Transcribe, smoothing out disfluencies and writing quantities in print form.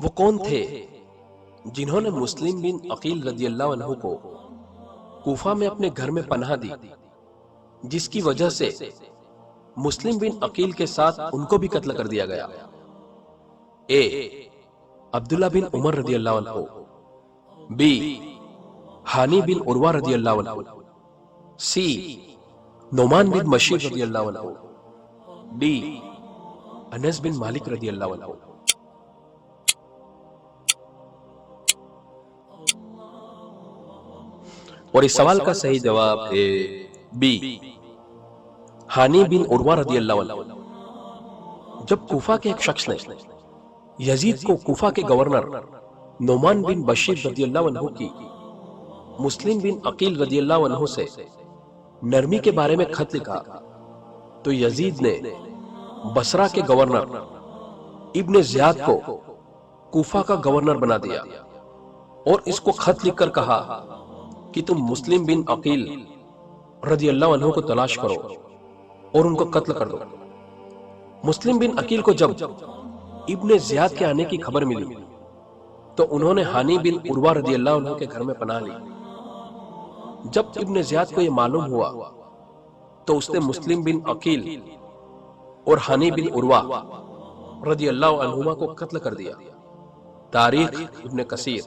وہ کون تھے جنہوں نے مسلم بن عقیل رضی اللہ عنہ کو کوفہ میں اپنے گھر میں پناہ دی، جس کی وجہ سے مسلم بن عقیل کے ساتھ ان کو بھی قتل کر دیا گیا؟ اے عبداللہ بن عمر رضی اللہ عنہ، بی ہانی بن عروہ رضی اللہ عنہ، سی نعمان بن بشیر رضی اللہ عنہ، ڈی انس بن مالک رضی اللہ عنہ۔ اور اس سوال کا صحیح جواب ہے بی ہانی بن عروہ رضی اللہ عنہ۔ جب کوفہ کے ایک شخص نے یزید کو کوفہ کے گورنر نعمان بن بشیر رضی اللہ عنہ کی مسلم بن عقیل رضی اللہ عنہ سے نرمی کے بارے میں خط لکھا تو یزید نے بصرہ کے گورنر ابن زیاد کو کوفہ کا گورنر بنا دیا اور اس کو خط لکھ کر کہا کہ تم مسلم بن عقیل رضی اللہ عنہ کو تلاش کرو اور ان کو قتل کر دو۔ مسلم بن عقیل کو جب ابن زیاد کے آنے کی خبر ملی تو انہوں نے ہانی بن عروہ رضی اللہ عنہ کے گھر میں پناہ لی۔ جب ابن زیاد کو یہ معلوم ہوا تو اس نے مسلم بن عقیل اور ہانی بن عروہ رضی اللہ عنہما کو قتل کر دیا۔ تاریخ ابن کثیر